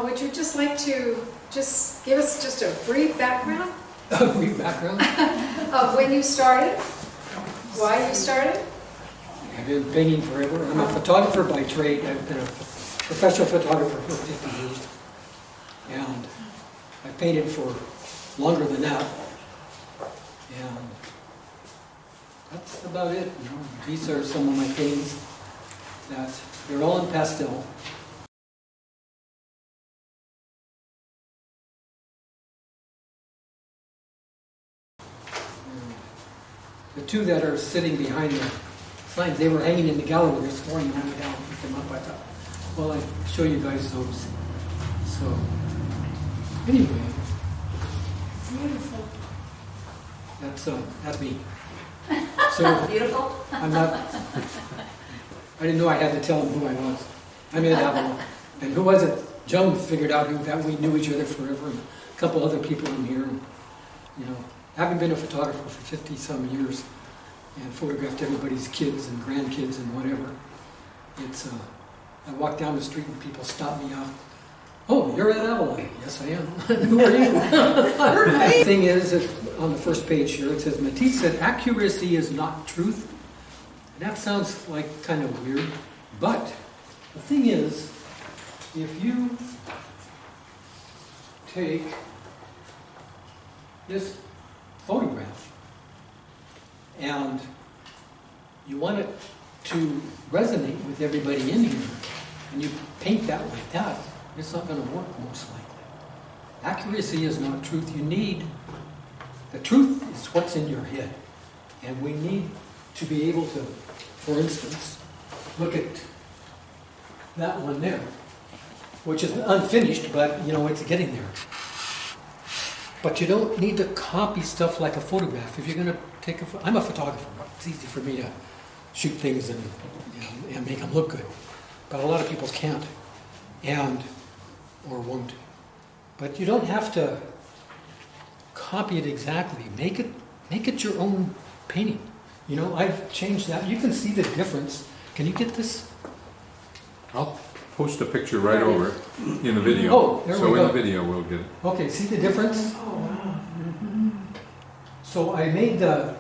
would you just like to just give us just a brief background A brief background. of when you started, why you started? I've been painting forever. I'm a photographer by trade. I've been a professional photographer for 50 years. And I've painted for longer than that. And that's about it. You know. These are some of my paintings that they're all in pastel. The two that are sitting behind the signs, they were hanging in the gallery this morning when I went down and picked them up. I thought, well, I'd show you guys those. So, anyway. Beautiful. That's me. So, Beautiful. I'm not, I didn't know I had to tell them who I was. I'm in Avila. And who was it? Joan figured out that we knew each other forever, and a couple other people in here. And, you know, having been a photographer for 50-some years and photographed everybody's kids and grandkids and whatever, it's, I walk down the street and people stop me off. Oh, you're at Avila. Yes, I am. Who are you? The thing is, on the first page here, it says, Matisse said, accuracy is not truth. And that sounds like kind of weird, but the thing is, if you take this photograph and you want it to resonate with everybody in here, and you paint that like that, it's not going to work most likely. Accuracy is not truth. You need, the truth is what's in your head. And we need to be able to, for instance, look at that one there, which is unfinished, but you know, it's getting there. But you don't need to copy stuff like a photograph. If you're going to take a photo, I'm a photographer. It's easy for me to shoot things and, you know, and make them look good. But a lot of people can't, or won't. But you don't have to copy it exactly. Make it your own painting. You know, I've changed that. You can see the difference. Can you get this? I'll post a picture right over it in the video. Oh, there we go. So in the video we'll get it. Okay, see the difference? Oh, wow. So I made the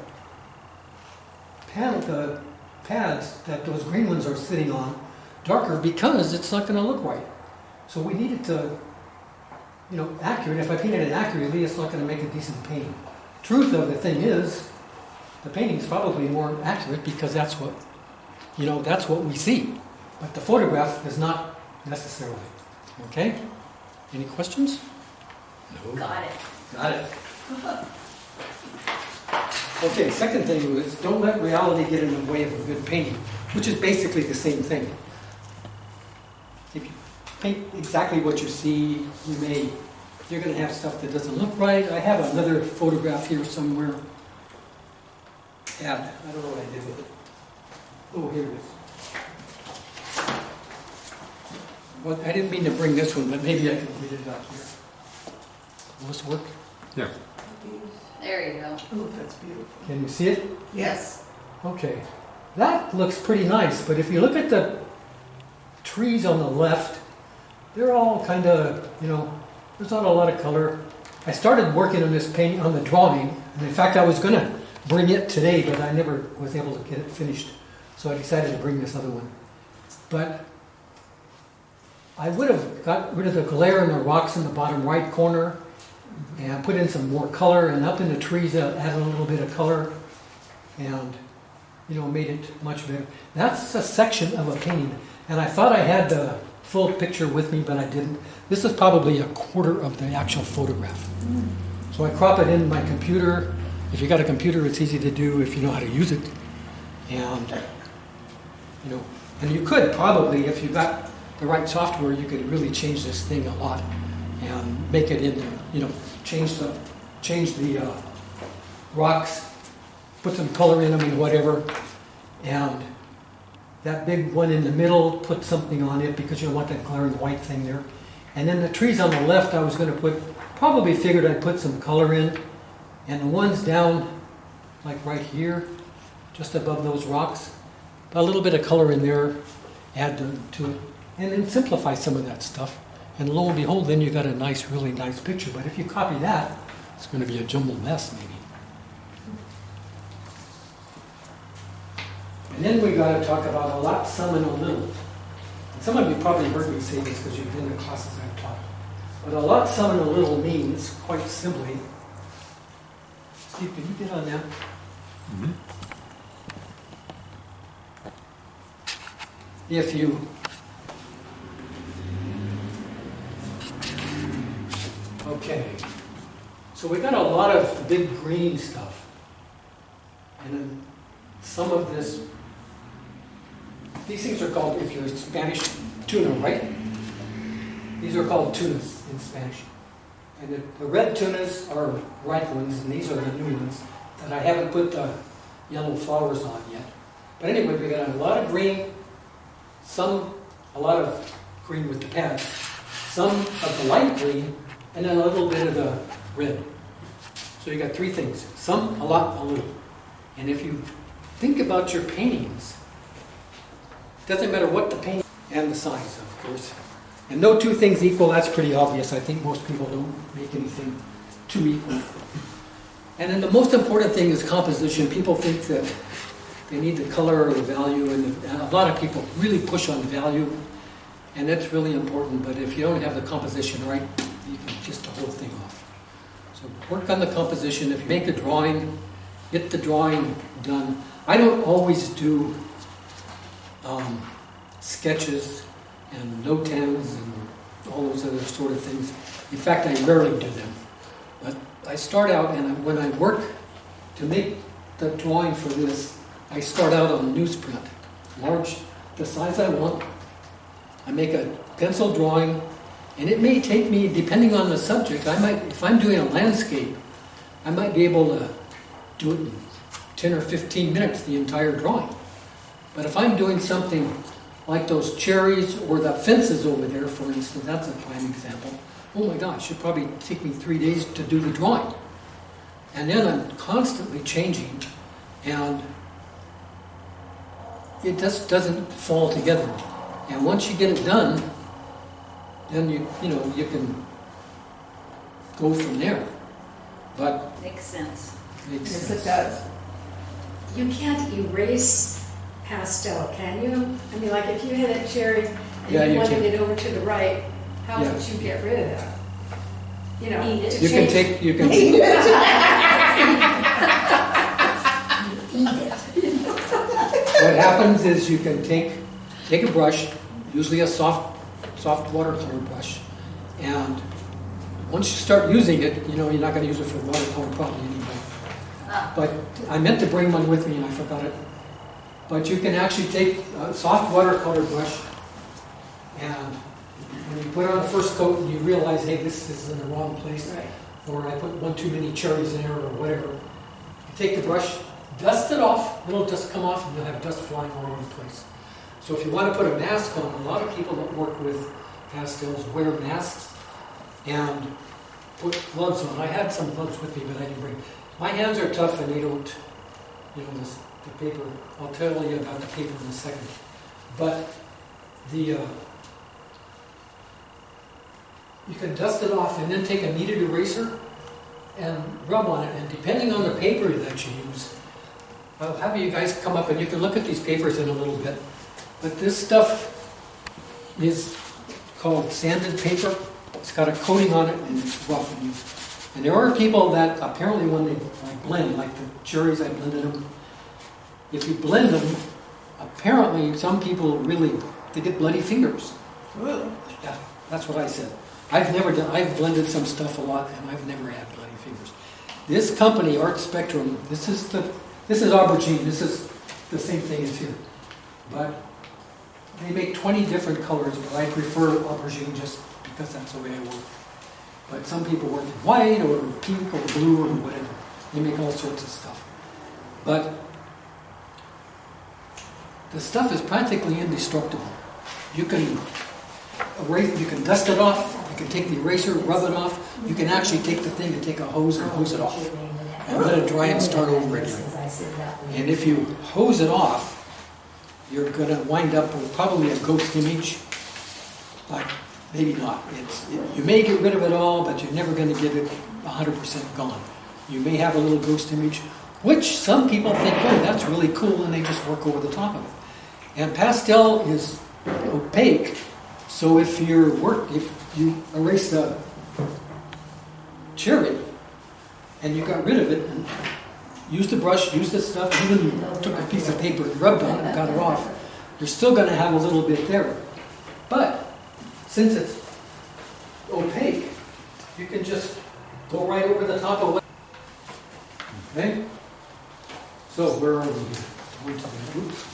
pads that those green ones are sitting on darker because it's not going to look right. So we need it to, you know, accurate. If I painted it accurately, it's not going to make a decent painting. Truth of the thing is, the painting is probably more accurate because that's what, you know, that's what we see. But the photograph is not necessarily. Okay? Any questions? No. Got it. Got it. Okay, second thing is don't let reality get in the way of a good painting, which is basically the same thing. If you paint exactly what you see, you're going to have stuff that doesn't look right. I have another photograph here somewhere. Yeah, I don't know what I did with it. Oh, here it is. Well, I didn't mean to bring this one, but maybe I can read it out here. Will this work? Yeah. There you go. Oh, that's beautiful. Can you see it? Yes. Okay. That looks pretty nice, but if you look at the trees on the left, they're all kind of, you know, there's not a lot of color. I started working on this painting, on the drawing, and in fact I was going to bring it today, but I never was able to get it finished. So I decided to bring this other one. But I would have got rid of the glare in the rocks in the bottom right corner and put in some more color, and up in the trees add a little bit of color and, you know, made it much better. That's a section of a painting, and I thought I had the full picture with me, but I didn't. This is probably a quarter of the actual photograph. So I crop it in my computer. If you got a computer, it's easy to do if you know how to use it. And, you know, and you could probably, if you got the right software, you could really change this thing a lot and make it into, you know, change the rocks, put some color in them and whatever. And that big one in the middle, put something on it because you don't want that glaring white thing there. And then the trees on the left, I was going to probably figured I'd put some color in. And the ones down, like right here, just above those rocks, a little bit of color in there, add to it, and then simplify some of that stuff. And lo and behold, then you got a nice, really nice picture. But if you copy that, it's going to be a jumbled mess, maybe. And then we got to talk about a lot, some, and a little. And some of you probably heard me say this because you've been to classes I've taught. But a lot, some, and a little means, quite simply, Steve, can you get on that? Mm-hmm. If you okay, so we got a lot of big green stuff, and then some of this. These things are called, if you're Spanish, tuna, right? These are called tunas in Spanish, and the red tunas are ripe ones, and these are the new ones that I haven't put the yellow flowers on yet. But anyway, we got a lot of green. A lot of green with the pads, some of the light green, and then a little bit of the red. So you got three things, some, a lot, a little. And if you think about your paintings, it doesn't matter what the paint and the size, of course. And no two things equal, that's pretty obvious. I think most people don't make anything too equal. And then the most important thing is composition. People think that they need the color or the value, and a lot of people really push on value, and that's really important. But if you don't have the composition right, you can piss the whole thing off. So work on the composition. If you make a drawing, get the drawing done. I don't always do sketches and no-tens and all those other sort of things. In fact, I rarely do them. But I start out, and when I work to make the drawing for this, I start out on newsprint, large, the size I want. I make a pencil drawing, and it may take me, depending on the subject, if I'm doing a landscape, I might be able to do it in 10 or 15 minutes, the entire drawing. But if I'm doing something like those cherries or the fences over there, for instance, that's a prime example. Oh my gosh, it'd probably take me 3 days to do the drawing. And then I'm constantly changing, and it just doesn't fall together. And once you get it done, then you can go from there. But Makes sense. Yes, it does. You can't erase pastel, can you? I mean, like if you had a cherry and Yeah, you you wanted can. it over to the right, how Yeah. would you get rid of that? You know, Eat it. to you can change- take, you can, Eat it. what happens is you can take a brush, usually a soft watercolor brush, and once you start using it, you're not going to use it for watercolor probably anyway. But I meant to bring one with me and I forgot it. But you can actually take a soft watercolor brush, and when you put on the first coat and you realize, hey, this is in the wrong place, Right. or I put one too many cherries in there or whatever, you take the brush, dust it off, it'll just come off and you'll have dust flying all over the place. So if you want to put a mask on, a lot of people that work with pastels wear masks and put gloves on. I had some gloves with me, but I didn't bring. My hands are tough and they don't, the paper, I'll tell you about the paper in a second. But you can dust it off and then take a kneaded eraser and rub on it. And depending on the paper that you use, I'll have you guys come up and you can look at these papers in a little bit. But this stuff is called sanded paper. It's got a coating on it and it's rough. And there are people that apparently when they blend, like the cherries, I blended them. If you blend them, apparently some people they get bloody fingers. Yeah, that's what I said. I've blended some stuff a lot and I've never had bloody fingers. This company, Art Spectrum, this is aubergine, this is the same thing as here. But they make 20 different colors, but I prefer aubergine just because that's the way I work. But some people work in white or pink or blue or whatever. They make all sorts of stuff. But the stuff is practically indestructible. You can erase, you can dust it off, you can take the eraser, rub it off. You can actually take the thing and take a hose and hose it off. And let it dry and start over again. And if you hose it off, you're going to wind up with probably a ghost image. Like maybe not. You may get rid of it all, but you're never going to get it 100% gone. You may have a little ghost image, which some people think, oh, that's really cool, and they just work over the top of it. And pastel is opaque, so if you erase the cherry and you got rid of it, and used the brush, used the stuff, even took a piece of paper and rubbed on it and got it off, you're still going to have a little bit there. But since it's opaque, you can just go right over the top of it. Okay? So where are we here? Oops.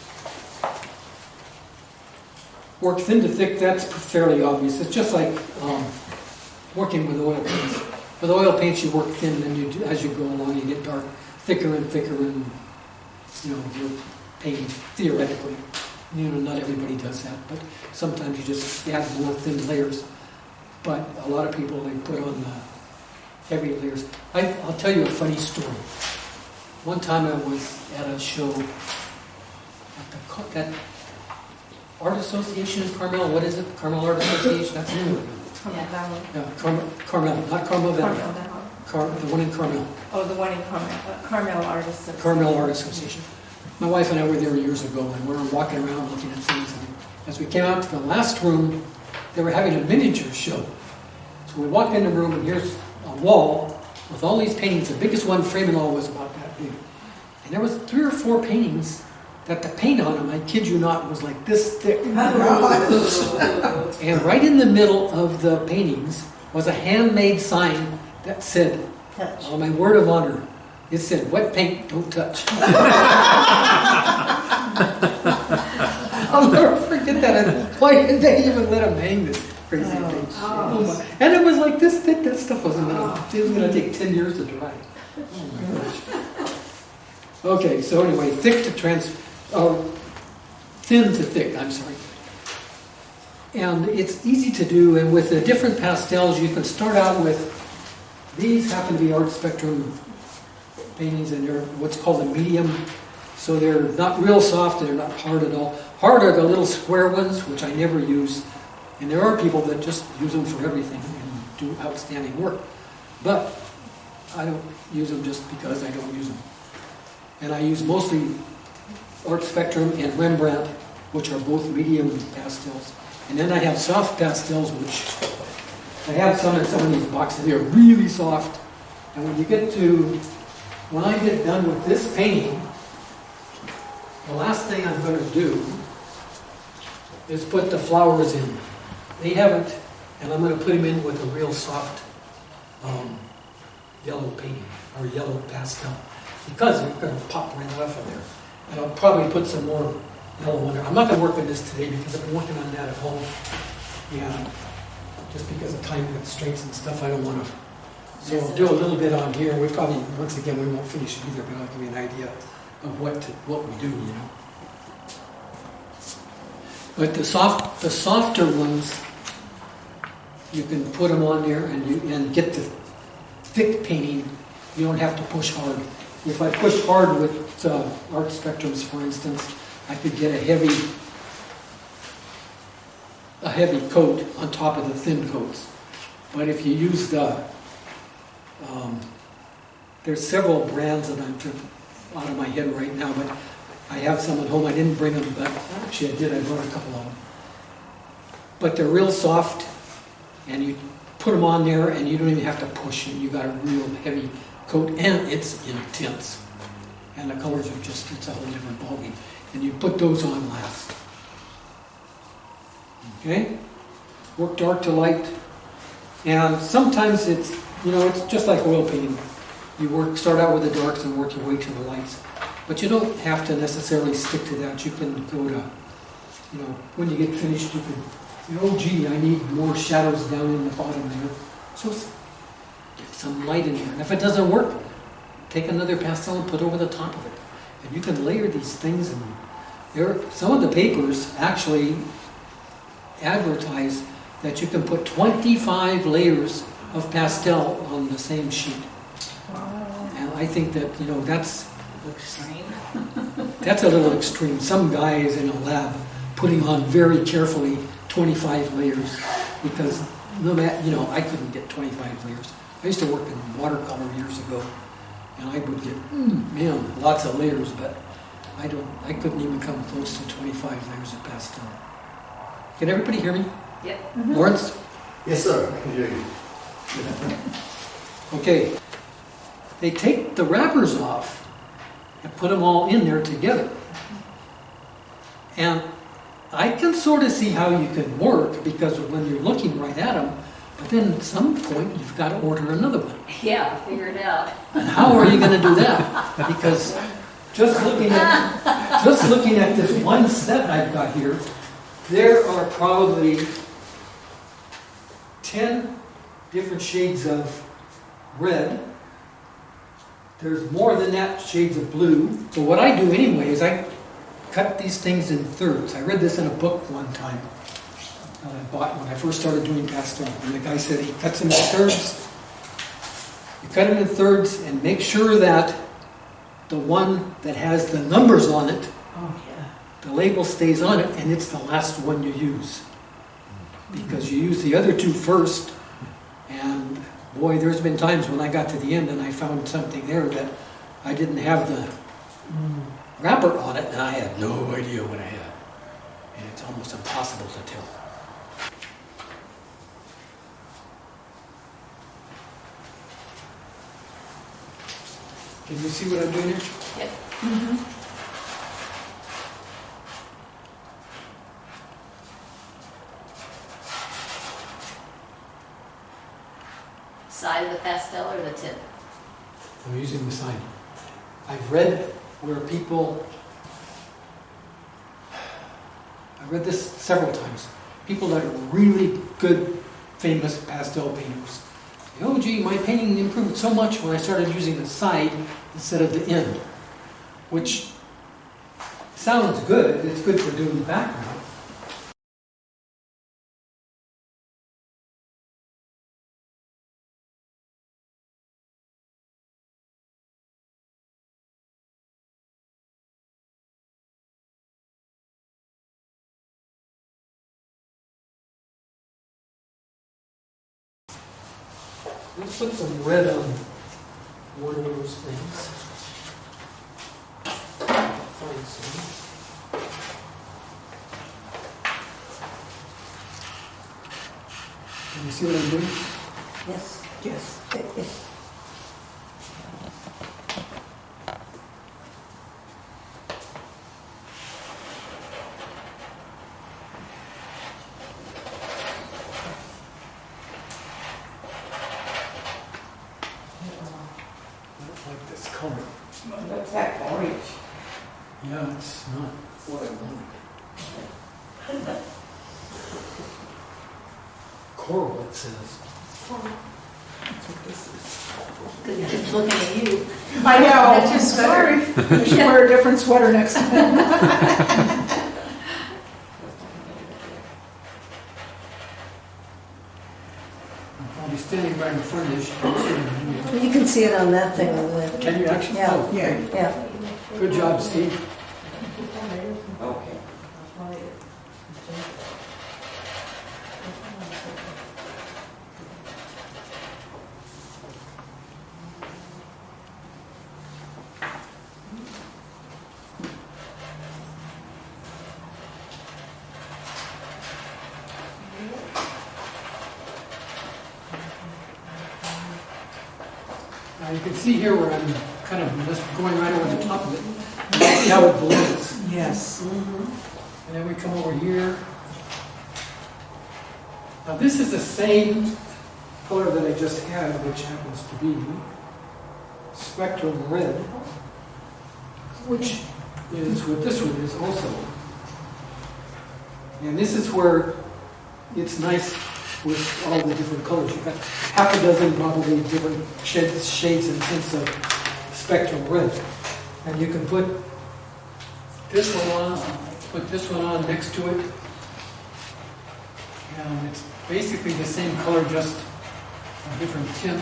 Work thin to thick, that's fairly obvious. It's just like working with oil paints. With oil paints, you work thin, and as you go along, you get thicker and thicker, and you're painting theoretically. Not everybody does that, but sometimes you just add more thin layers. But a lot of people, they put on heavy layers. I'll tell you a funny story. One time I was at a show at that Art Association in Carmel. What is it? Carmel Art Association? That's the name of it. Carmel Valley. No, Carmel, not Carmel Valley. The one in Carmel. Oh, the one in Carmel. Carmel Art Association. Carmel Art Association. My wife and I were there years ago, and we were walking around looking at things. And as we came out to the last room, they were having a miniature show. So we walked in the room, and here's a wall with all these paintings. The biggest one, frame and all, was about that big. And there was 3 or 4 paintings that the paint on them, I kid you not, was like this thick. And right in the middle of the paintings was a handmade sign that said, on my word of honor, it said, "Wet paint, don't touch." I'll never forget that. And why did they even let them hang this crazy thing? Oh. And it was like this thick. That stuff wasn't it was going to take 10 years to dry. Oh my gosh. Okay, so anyway, thin to thick, I'm sorry. And it's easy to do, and with the different pastels, you can start out with, these happen to be Art Spectrum paintings, and they're what's called a medium, so they're not real soft, and they're not hard at all. Hard are the little square ones, which I never use, and there are people that just use them for everything and do outstanding work. But I don't use them just because I don't use them. And I use mostly Art Spectrum and Rembrandt, which are both medium pastels. And then I have soft pastels, which I have some in some of these boxes. They're really soft. And when I get done with this painting, the last thing I'm going to do is put the flowers in. They haven't, and I'm going to put them in with a real soft yellow painting, or yellow pastel, because they're going to pop right off of there. And I'll probably put some more yellow on there. I'm not going to work on this today because I've been working on that at home. Yeah, just because of time constraints and stuff, I don't want to. So I'll do a little bit on here. We probably, once again, we won't finish it either, but I'll give you an idea of what we do, But the softer ones, you can put them on there and get the thick painting. You don't have to push hard. If I push hard with Art Spectrums, for instance, I could get a heavy coat on top of the thin coats. But if you use there's several brands that I'm out of my head right now, but I have some at home. I didn't bring them, but actually I did. I brought a couple of them. But they're real soft, and you put them on there, and you don't even have to push it. You got a real heavy coat, and it's intense. And the colors are it's a whole different ballgame. And you put those on last. Okay? Work dark to light. And sometimes it's just like oil painting. You start out with the darks and work your way to the lights. But you don't have to necessarily stick to that. You can go to, when you get finished, you can, oh gee, I need more shadows down in the bottom there. So get some light in there. And if it doesn't work, take another pastel and put over the top of it. And you can layer these things. And some of the papers actually advertise that you can put 25 layers of pastel on the same sheet. Wow. And I think that, that's a little extreme. Some guy is in a lab putting on very carefully 25 layers. because no matter, you know, I couldn't get 25 layers. I used to work in watercolor years ago, and I would get, man, lots of layers, but I couldn't even come close to 25 layers of pastel. Can everybody hear me? Yep. Lawrence? Yes, sir, I can hear you. Okay. They take the wrappers off and put them all in there together. And I can sort of see how you can work, because when you're looking right at them, but then at some point you've got to order another one. Yeah, figure it out. And how are you going to do that? Because just looking at this one set I've got here, there are probably 10 different shades of red. There's more than that shades of blue. So what I do anyway is I cut these things in thirds. I read this in a book one time that I bought when I first started doing pastel. And the guy said he cuts them in thirds. You cut them in thirds and make sure that the one that has the numbers on it, the label stays on it, and it's the last one you use. Because you use the other two first, and boy, there's been times when I got to the end and I found something there that I didn't have the wrapper on it, and I had no idea what I had. And it's almost impossible to tell. Can you see what I'm doing here? Yep. Side of the pastel or the tip? I'm using the sign. I've read where people, I've read this several times, people that are really good, famous pastel painters. Oh gee, my painting improved so much when I started using the side instead of the end, which sounds good. It's good for doing the background. Let's put some red on one of those things. Find some. Can you see what I'm doing? Yes, yes, yes. I don't like this color. What's that orange? Yeah, it's not what I wanted. Coral, it says. That's what this is. Because it keeps looking at you. I know. That's your sweater. You should wear a different sweater next time. I'll be standing right in front of this. You can see it on that thing over there. Can you actually? Yeah. Oh, Yeah. Yeah. good job, Steve. Okay. Now you can see here where I'm kind of just going right over the top of it. You can see how it blends. Yes. And then we come over here. Now this is the same color that I just had, which happens to be Spectrum Red, which is what this one is also. And this is where it's nice with all the different colors. You've got half a dozen probably different shades and tints of Spectrum Red. And you can put this one on, put this one on next to it. And it's basically the same color, just a different tint.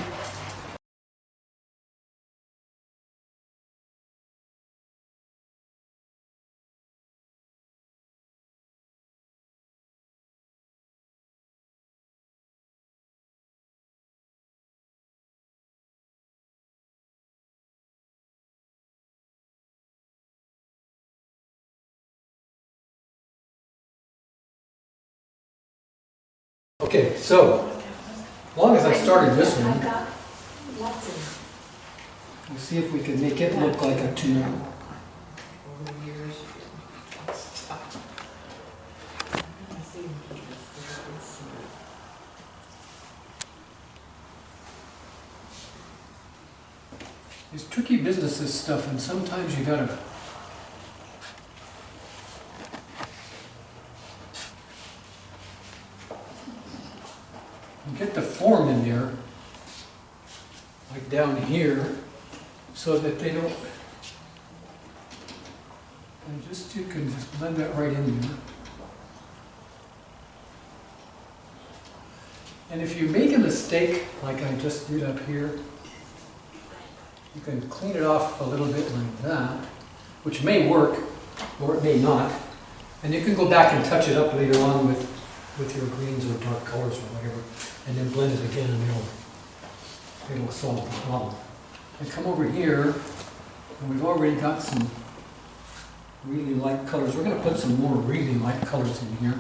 Okay, so, as long as I started this I've one, got lots of. we'll see if we can make it look like a tuna. It's tricky business, this stuff, and sometimes you gotta get the form in there, like down here, so that they don't, and just, you can just blend that right in there. And if you make a mistake, like I just did up here, you can clean it off a little bit like that, which may work, or it may not. And you can go back and touch it up later on with your greens or dark colors or whatever, and then blend it again and it'll solve the problem. And come over here, and we've already got some really light colors. We're going to put some more really light colors in here.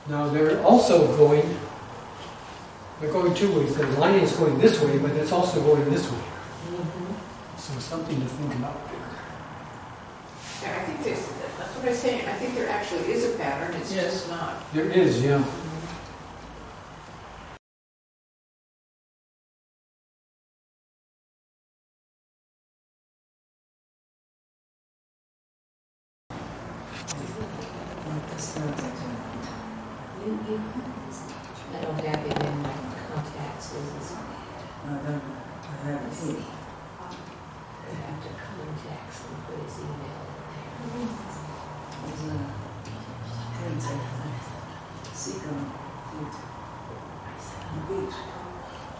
Now they're also going, they're going two ways. The line is going this way, but it's also going this way. So something to think about there. Yeah, I think that's what I was saying. I think there actually is a pattern, it's just not. There is, yeah. I don't have him in my contacts. I have to contacts and put his email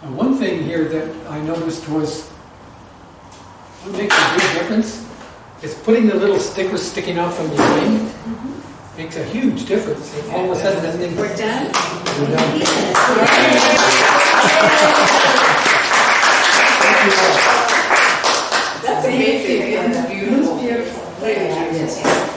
And one thing here that I noticed was, what makes a big difference is putting the little stickers sticking out from the thing. Makes a huge difference. All of a sudden, that thing. We're done? We're done. That's amazing, it's beautiful. Beautiful. Yes.